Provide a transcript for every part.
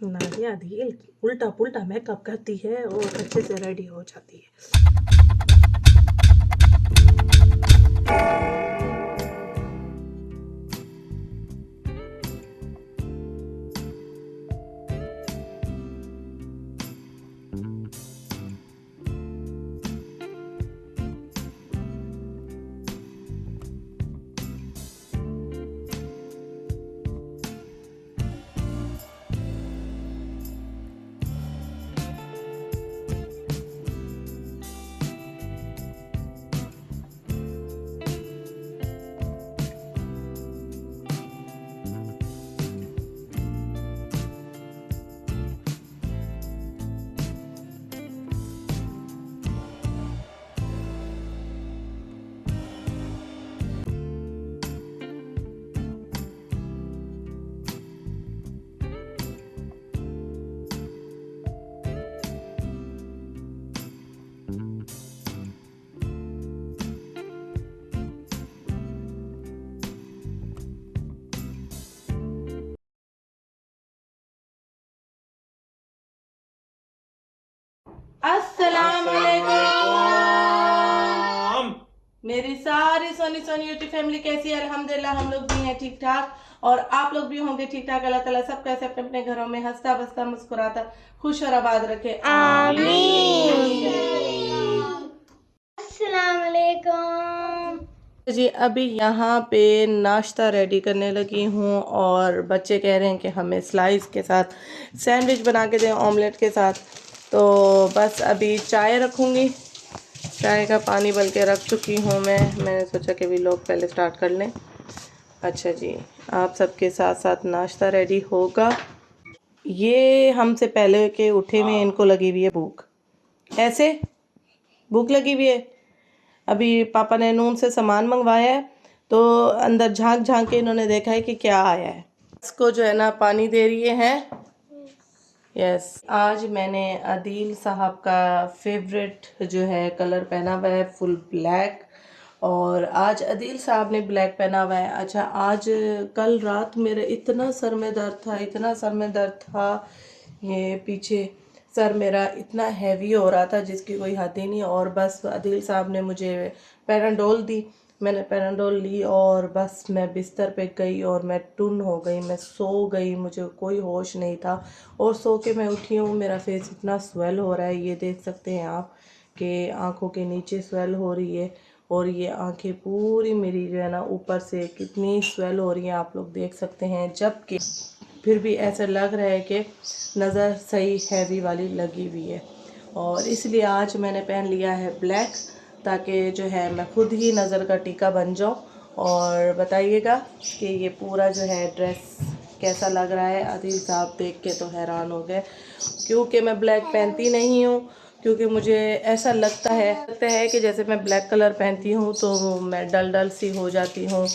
नादिया धील उल्टा पुल्टा मेकअप करती है और अच्छे से रेडी हो जाती है। अस्सलाम वालेकुम मेरी सारी सोनी सोनी यूट्यूब फैमिली कैसी है? अल्हम्दुलिल्लाह हम लोग भी हैं ठीक ठाक और आप लोग भी होंगे ठीक ठाक। अल्लाह ताला सब कैसे अपने अपने घरों में हंसता बसता मुस्कुराता खुश और आबाद रखे, आमीन। अस्सलाम वालेकुम जी अभी यहाँ पे नाश्ता रेडी करने लगी हूँ और बच्चे कह रहे हैं कि हमें स्लाइस के साथ सैंडविच बना के दें ऑमलेट के साथ। तो बस अभी चाय रखूँगी, चाय का पानी बल के रख चुकी हूँ मैंने सोचा कि भी लोग पहले स्टार्ट कर लें। अच्छा जी, आप सबके साथ साथ नाश्ता रेडी होगा। ये हमसे पहले के उठे हुए, इनको लगी हुई है भूख, ऐसे भूख लगी हुई है। अभी पापा ने नून से सामान मंगवाया है तो अंदर झांक झांक के इन्होंने देखा है कि क्या आया है। इसको जो है ना पानी दे रही है। यस, आज मैंने अदील साहब का फेवरेट जो है कलर पहना हुआ है फुल ब्लैक, और आज अदील साहब ने ब्लैक पहना हुआ है। अच्छा, आज कल रात मेरे इतना सर में दर्द था, इतना सर में दर्द था, ये पीछे सर मेरा इतना हैवी हो रहा था जिसकी कोई हद ही नहीं। और बस अदील साहब ने मुझे पैराडोल दी, मैंने पैराडोल ली और बस मैं बिस्तर पे गई और मैं टुन हो गई, मैं सो गई, मुझे कोई होश नहीं था। और सो के मैं उठी हूँ, मेरा फेस इतना स्वेल हो रहा है, ये देख सकते हैं आप कि आंखों के नीचे स्वेल हो रही है और ये आंखें पूरी मेरी जो है ना ऊपर से कितनी स्वेल हो रही है आप लोग देख सकते हैं। जबकि फिर भी ऐसा लग रहा है कि नज़र सही हैवी वाली लगी हुई है। और इसलिए आज मैंने पहन लिया है ब्लैक, ताकि जो है मैं खुद ही नज़र का टीका बन जाऊँ। और बताइएगा कि ये पूरा जो है ड्रेस कैसा लग रहा है। आदिल साहब देख के तो हैरान हो गए, क्योंकि मैं ब्लैक पहनती नहीं हूँ, क्योंकि मुझे ऐसा लगता है कि जैसे मैं ब्लैक कलर पहनती हूँ तो मैं डल डल सी हो जाती हूँ,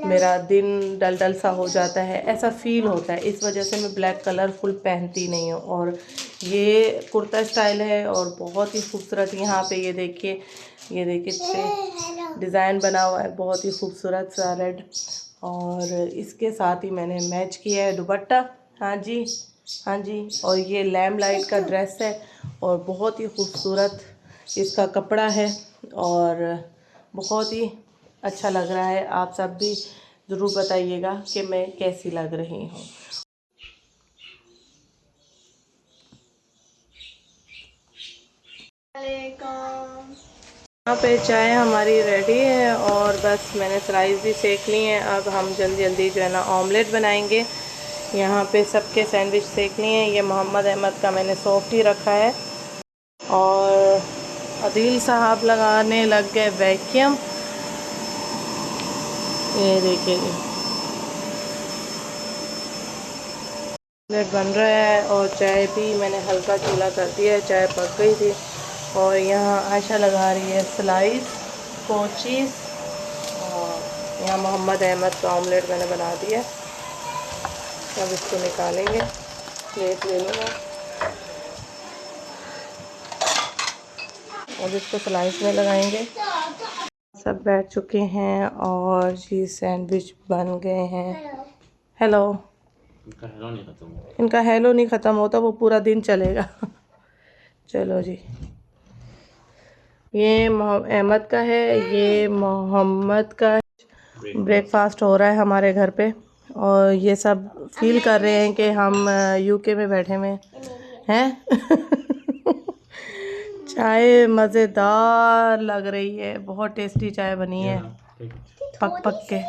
मेरा दिन डल डल सा हो जाता है, ऐसा फील होता है। इस वजह से मैं ब्लैक कलर फुल पहनती नहीं हूँ। और ये कुर्ता स्टाइल है और बहुत ही खूबसूरत, यहाँ पे ये देखिए डिज़ाइन बना हुआ है बहुत ही खूबसूरत सा रेड, और इसके साथ ही मैंने मैच किया है दुपट्टा। हाँ जी, हाँ जी। और ये लैम्प लाइट का ड्रेस है और बहुत ही खूबसूरत इसका कपड़ा है और बहुत ही अच्छा लग रहा है। आप सब भी ज़रूर बताइएगा कि मैं कैसी लग रही हूँ। यहाँ पे चाय हमारी रेडी है और बस मैंने स्लाइस भी सेक ली हैं। अब हम जल्दी जल्दी जो है ना ऑमलेट बनाएंगे। यहाँ पे सबके सैंडविच सेक लिए हैं। ये मोहम्मद अहमद का मैंने सॉफ्ट ही रखा है और अदील साहब लगाने लग गए वैक्यूम। ये देखिए ऑमलेट बन रहा है और चाय भी मैंने हल्का चूल्हा कर दिया है, चाय पक गई थी। और यहाँ आयशा लगा रही है स्लाइस कोचीज़ और यहाँ मोहम्मद अहमद का ऑमलेट मैंने बना दिया। अब इसको निकालेंगे, प्लेट ले लूँगा और इसको स्लाइस में लगाएंगे। सब बैठ चुके हैं और जी सैंडविच बन गए हैं। हेलो, इनका हेलो नहीं ख़त्म होता, वो पूरा दिन चलेगा। चलो जी, ये अहमद का है, ये मोहम्मद का है। ब्रेकफास्ट हो रहा है हमारे घर पे और ये सब फील कर रहे हैं कि हम यूके में बैठे हुए हैं। चाय मज़ेदार लग रही है, बहुत टेस्टी चाय बनी है पक पक के।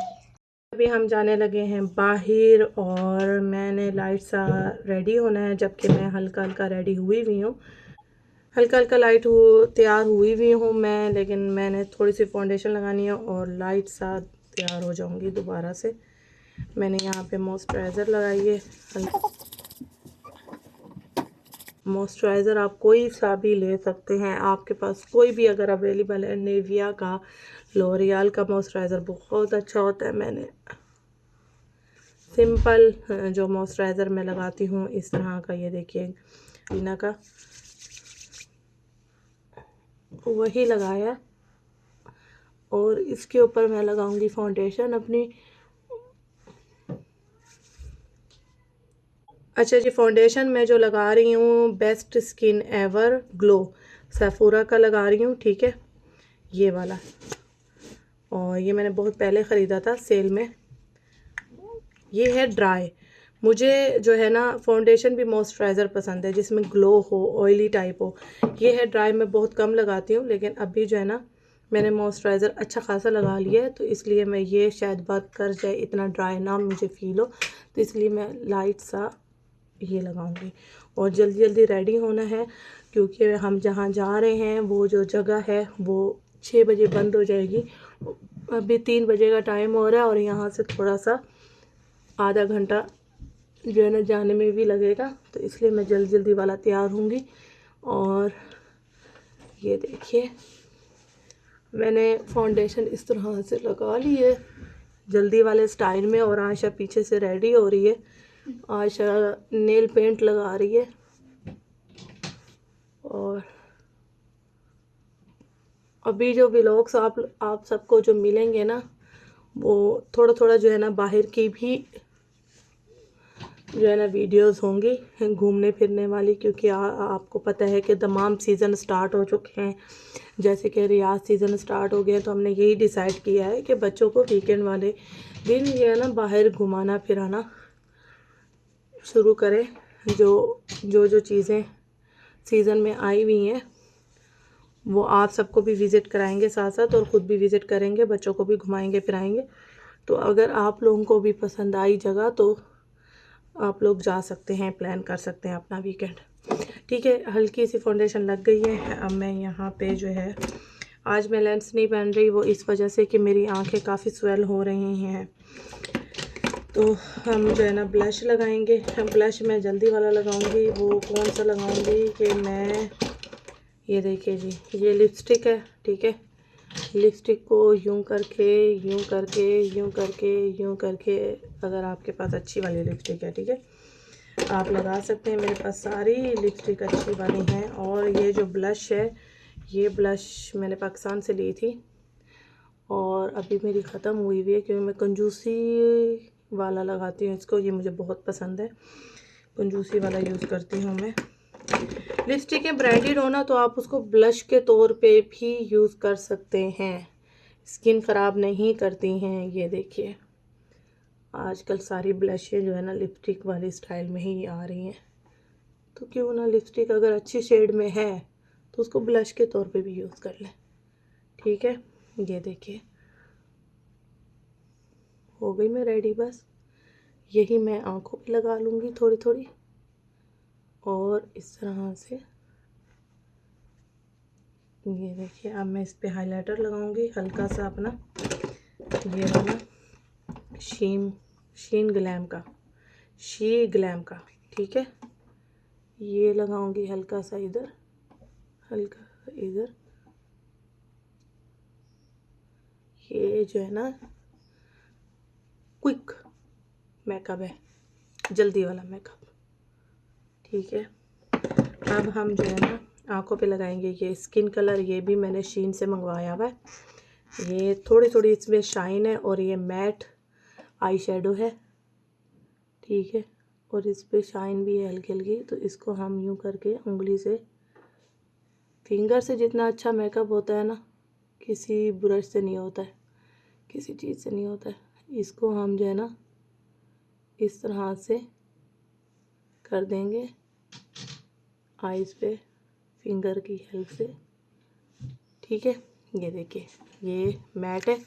अभी हम जाने लगे हैं बाहर और मैंने लाइट सा रेडी होना है, जबकि मैं हल्का हल्का रेडी हुई हुई हूँ, हल्का हल्का लाइट तैयार हुई हुई हूँ मैं, लेकिन मैंने थोड़ी सी फाउंडेशन लगानी है और लाइट सा तैयार हो जाऊँगी दोबारा से। मैंने यहाँ पे मॉइस्चराइज़र लगाई है। मॉइस्चराइज़र आप कोई सा भी ले सकते हैं, आपके पास कोई भी अगर अवेलेबल है। नेविया का, लॉरियल का मॉइस्चराइज़र बहुत अच्छा होता है। मैंने सिंपल जो मॉइस्चराइज़र मैं लगाती हूँ इस तरह का, ये देखिए लीना का, वही लगाया और इसके ऊपर मैं लगाऊंगी फाउंडेशन अपनी। अच्छा जी, फाउंडेशन मैं जो लगा रही हूँ best skin ever glow Sephora का लगा रही हूँ, ठीक है, ये वाला। और ये मैंने बहुत पहले ख़रीदा था सेल में। ये है ड्राई। मुझे जो है ना फाउंडेशन भी मॉइस्चराइज़र पसंद है जिसमें ग्लो हो, ऑयली टाइप हो। ये है ड्राई, मैं बहुत कम लगाती हूँ, लेकिन अभी जो है ना मैंने मॉइस्चराइज़र अच्छा खासा लगा लिया है, तो इसलिए मैं ये शायद बात कर जाए, इतना ड्राई ना मुझे फील हो, तो इसलिए मैं लाइट सा ये लगाऊंगी। और जल्दी जल्दी रेडी होना है क्योंकि हम जहाँ जा रहे हैं वो जो जगह है वो 6 बजे बंद हो जाएगी। अभी 3 बजे का टाइम हो रहा है और यहाँ से थोड़ा सा आधा घंटा जो है ना जाने में भी लगेगा, तो इसलिए मैं जल्दी जल्दी वाला तैयार होंगी। और ये देखिए मैंने फाउंडेशन इस तरह से लगा ली है जल्दी वाले स्टाइल में, और आशा पीछे से रेडी हो रही है। आशा नेल पेंट लगा रही है और अभी जो व्लॉग्स आप सबको जो मिलेंगे ना वो थोड़ा थोड़ा जो है ना बाहर की भी जो है ना वीडियोस होंगी घूमने फिरने वाली, क्योंकि आपको पता है कि दमाम सीज़न स्टार्ट हो चुके हैं, जैसे कि रियाज सीज़न स्टार्ट हो गया, तो हमने यही डिसाइड किया है कि बच्चों को वीकेंड वाले दिन जो है ना बाहर घुमाना फिराना शुरू करें। जो चीज़ें सीज़न में आई हुई हैं वो आप सबको भी विज़िट कराएंगे साथ साथ, और ख़ुद भी विज़िट करेंगे, बच्चों को भी घुमाएंगे फिराएंगे। तो अगर आप लोगों को भी पसंद आई जगह तो आप लोग जा सकते हैं, प्लान कर सकते हैं अपना वीकेंड, ठीक है। हल्की सी फाउंडेशन लग गई है। अब मैं यहाँ पे जो है आज मैं लेंस नहीं पहन रही, वो इस वजह से कि मेरी आंखें काफ़ी स्वेल हो रही हैं। तो हम जो है ना ब्लश लगाएंगे। ब्लश मैं जल्दी वाला लगाऊंगी। वो कौन सा लगाऊंगी कि मैं, ये देखिए जी, ये लिपस्टिक है, ठीक है। लिपस्टिक को यूं करके यूं करके यूं करके यूं करके, अगर आपके पास अच्छी वाली लिपस्टिक है, ठीक है, आप लगा सकते हैं। मेरे पास सारी लिपस्टिक अच्छी वाली हैं। और ये जो ब्लश है, ये ब्लश मैंने पाकिस्तान से ली थी और अभी मेरी ख़त्म हुई हुई है, क्योंकि मैं कंजूसी वाला लगाती हूँ इसको, ये मुझे बहुत पसंद है, कंजूसी वाला यूज़ करती हूँ मैं। लिपस्टिकें ब्रांडेड हो ना तो आप उसको ब्लश के तौर पे भी यूज़ कर सकते हैं, स्किन ख़राब नहीं करती हैं। ये देखिए आजकल सारी ब्लशें जो है ना लिपस्टिक वाली स्टाइल में ही आ रही हैं, तो क्यों ना लिपस्टिक अगर अच्छी शेड में है तो उसको ब्लश के तौर पे भी यूज़ कर लें, ठीक है। ये देखिए हो गई मैं रेडी, बस यही मैं आंखों पे लगा लूँगी थोड़ी थोड़ी, और इस तरह से ये देखिए। अब मैं इस पे हाइलाइटर लगाऊंगी हल्का सा अपना, ये वाला शी ग्लैम का, ठीक है। ये लगाऊंगी हल्का सा इधर, हल्का सा इधर। ये जो है ना क्विक मेकअप है, जल्दी वाला मेकअप, ठीक है। अब हम जो है ना आंखों पे लगाएंगे ये स्किन कलर, ये भी मैंने शीन से मंगवाया हुआ है। ये थोड़ी थोड़ी इसमें शाइन है और ये मैट आई शेडो है, ठीक है। और इस पे शाइन भी है हल्की हल्की। तो इसको हम यूँ करके उंगली से, फिंगर से जितना अच्छा मेकअप होता है ना, किसी ब्रश से नहीं होता है, किसी चीज़ से नहीं होता है। इसको हम जो है ना इस तरह से कर देंगे आईज पे फिंगर की हेल्प से। ठीक है, ये देखिए ये मैट है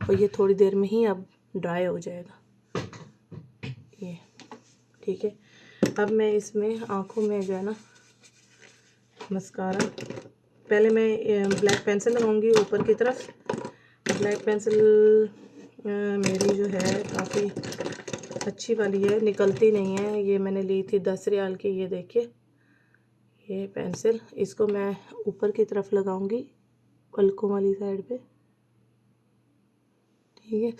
और ये थोड़ी देर में ही अब ड्राई हो जाएगा ये। ठीक है, अब मैं इसमें आँखों में जो है ना मस्कारा, पहले मैं ब्लैक पेंसिल लगाऊंगी ऊपर की तरफ। ब्लैक पेंसिल मेरी जो है काफ़ी अच्छी वाली है, निकलती नहीं है। ये मैंने ली थी 10 रियाल की। ये देखिए ये पेंसिल, इसको मैं ऊपर की तरफ लगाऊंगी पलकों वाली साइड पे। ठीक है,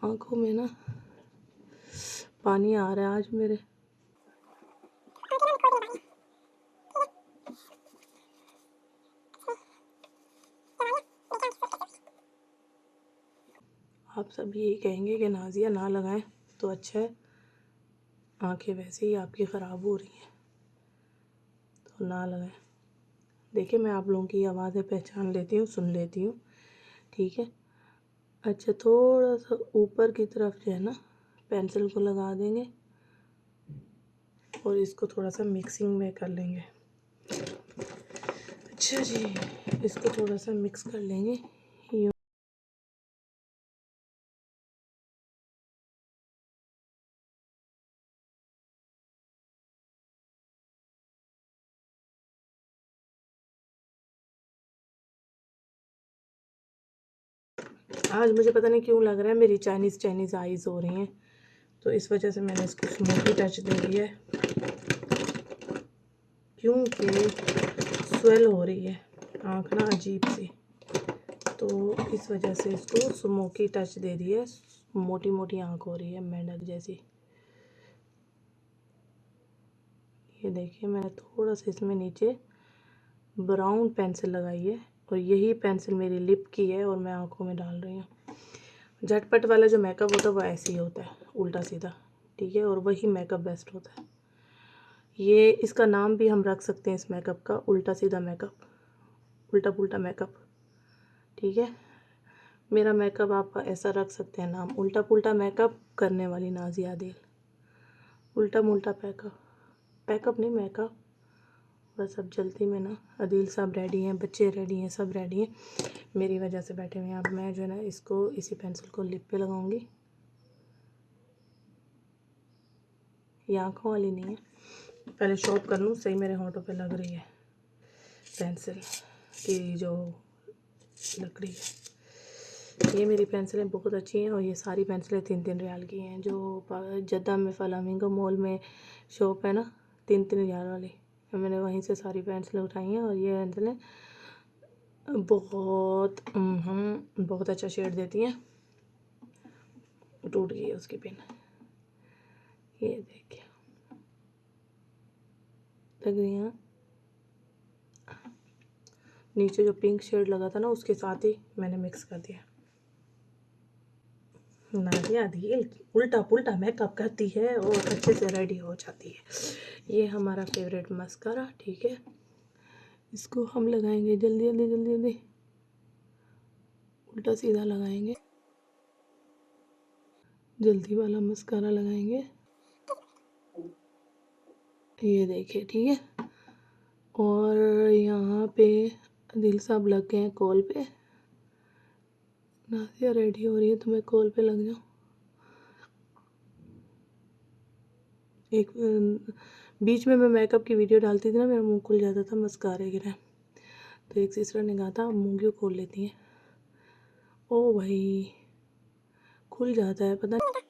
आँखों में ना पानी आ रहा है आज मेरे। आप सब यही कहेंगे कि नाज़िया ना लगाएं तो अच्छा है, आंखें वैसे ही आपकी ख़राब हो रही हैं तो ना लगाएं। देखिए मैं आप लोगों की आवाज़ें पहचान लेती हूँ, सुन लेती हूँ। ठीक है, अच्छा थोड़ा सा ऊपर की तरफ जो है ना पेंसिल को लगा देंगे और इसको थोड़ा सा मिक्सिंग में कर लेंगे। अच्छा जी, इसको थोड़ा सा मिक्स कर लेंगे यूँ। आज मुझे पता नहीं क्यों लग रहा है मेरी चाइनीज़ आइज़ हो रही हैं, तो इस वजह से मैंने इसको स्मोकी टच दे दिया है, क्योंकि स्वेल हो रही है आँख ना अजीब सी, तो इस वजह से इसको स्मोकी टच दे दिया है। मोटी मोटी आँख हो रही है मेंढक जैसी। ये देखिए मैंने थोड़ा सा इसमें नीचे ब्राउन पेंसिल लगाई है और यही पेंसिल मेरी लिप की है और मैं आँखों में डाल रही हूँ। झटपट वाला जो मेकअप होता है वो ऐसे ही होता है, उल्टा सीधा। ठीक है, और वही मेकअप बेस्ट होता है। ये इसका नाम भी हम रख सकते हैं इस मेकअप का, उल्टा सीधा मेकअप, उल्टा पुल्टा मेकअप। ठीक है, मेरा मेकअप आप ऐसा रख सकते हैं नाम, उल्टा पुल्टा मेकअप करने वाली नाज़िया आदिल। उल्टा मुल्टा पैकअप नहीं मेकअप। बस अब जल्दी में ना आदिल साहब रेडी हैं, बच्चे रेडी हैं, सब रेडी हैं, मेरी वजह से बैठे हुए हैं। अब मैं जो है ना इसको इसी पेंसिल को लिप पे लगाऊंगी। ये आँखों वाली नहीं है, पहले शॉप कर लूँ सही, मेरे होंठों पे लग रही है पेंसिल की जो लकड़ी है। ये मेरी पेंसिलें बहुत अच्छी हैं और ये सारी पेंसिलें 3-3 रियाल की हैं। जो जद्दा में फ्लामिंगो मॉल में शॉप है ना 3-3 रियाल वाली, मैंने वहीं से सारी पेंसिलें उठाई हैं। और ये पेंसिलें बहुत अच्छा शेड देती हैं। टूट गई है उसकी पिन, ये देखिए लग रही है। नीचे जो पिंक शेड लगा था ना उसके साथ ही मैंने मिक्स कर दिया। नाज़िया आदिल उल्टा पुल्टा मेकअप करती है और अच्छे से रेडी हो जाती है। ये हमारा फेवरेट मस्कारा। ठीक है, इसको हम लगाएंगे जल्दी जल्दी जल्दी जल्दी, उल्टा सीधा लगाएंगे, जल्दी वाला मस्कारा लगाएंगे। ये देखिए ठीक है, और यहाँ पे दिल साहब लग गए हैं कॉल पे। नाज़िया रेडी हो रही है तो मैं कॉल पे लग जाऊँ। एक बीच में मैं मेकअप की वीडियो डालती थी ना, मेरा मुंह खुल जाता था मस्कारे गिरा, तो एक सिस्टर ने कहा था मुँह क्यों खोल लेती हैं। ओ भाई खुल जाता है पता नहीं।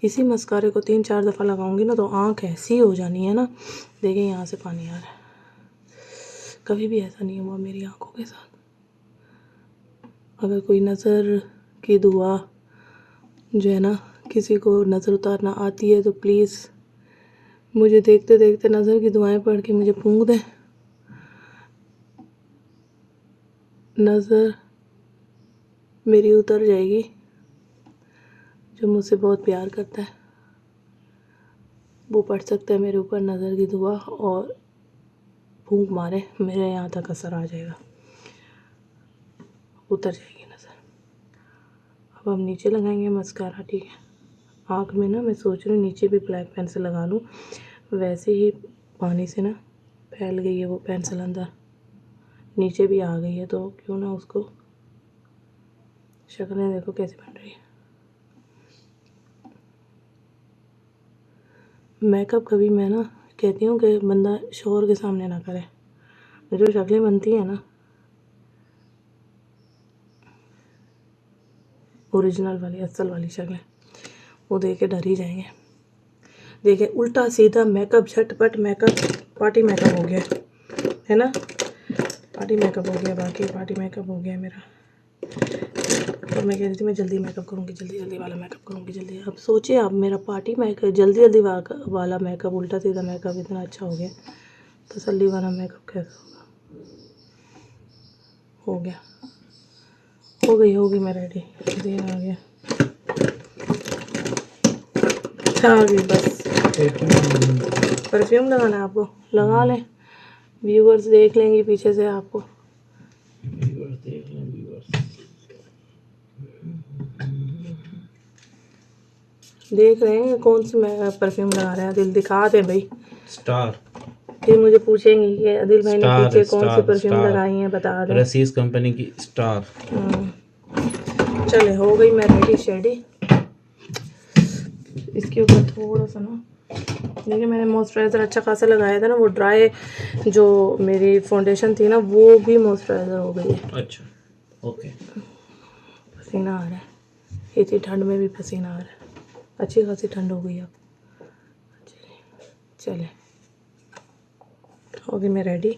इसी मस्कारे को 3-4 दफ़ा लगाऊंगी ना तो आँख ऐसी हो जानी है ना। देखिए यहाँ से पानी आ रहा है, कभी भी ऐसा नहीं हुआ मेरी आँखों के साथ। अगर कोई नज़र की दुआ जो है ना किसी को नज़र उतारना आती है तो प्लीज़ मुझे देखते देखते नज़र की दुआएं पढ़ के मुझे फूंक दें। नज़र मेरी उतर जाएगी जो मुझसे बहुत प्यार करता है वो पढ़ सकता है मेरे ऊपर नज़र की दुआ, और फूंक मारे मेरे यहाँ तक असर आ जाएगा, उतर जाएगी नज़र। अब हम नीचे लगाएंगे मस्कारा, ठीक है। आँख में ना मैं सोच रही हूँ नीचे भी ब्लैक पेंसिल लगा लूँ, वैसे ही पानी से ना फैल गई है वो पेंसिल, अंदर नीचे भी आ गई है, तो क्यों ना उसको, शक्लें देखो कैसे बन रही है। मेकअप कभी मैं ना कहती हूँ कि बंदा शोहर के सामने ना करे, जो शक्लें बनती हैं ना ओरिजिनल वाली असल वाली शक्लें, वो देख के डर ही जाएंगे। देखिए उल्टा सीधा मेकअप, झटपट मेकअप, पार्टी मेकअप हो गया है ना, पार्टी मेकअप हो गया, बाकी पार्टी मेकअप हो गया मेरा। तो मैं कह रही थी मैं जल्दी मेकअप करूँगी, जल्दी वाला मेकअप करूँगी जल्दी। अब सोचिए आप, मेरा पार्टी मेकअप, जल्दी वाला मेकअप, उल्टा सीधा मेकअप इतना अच्छा हो गया, तसल्ली वाला मेकअप कैसा होगा। हो गया, हो गई मैं रेडी, दिन आ गया, आ गई बस। परफ्यूम लगाना है आपको, लगा लें, व्यूअर्स देख लेंगे पीछे से आपको, देख रहे हैं कौन सी मैं परफ्यूम लगा रहे हैं। दिल दिखा दे भाई, स्टार। फिर मुझे पूछेंगे कि आदिल भाई ने पीछे कौन सी परफ्यूम स्टार लगाई है, बता दें। रसीस कंपनी की स्टार। चले, हो गई मैं रेडी शेडी। इसके ऊपर थोड़ा सा ना, देखिए मैंने मॉइस्चराइज़र अच्छा खासा लगाया था ना, वो ड्राई जो मेरी फाउंडेशन थी ना वो भी मॉइस्चराइज़र हो गई है। अच्छा, ओके। पसीना आ रहा है, इतनी ठंड में भी पसीना आ रहा है, अच्छी खासी ठंड हो गई अब। चले, हो गई मैं रेडी।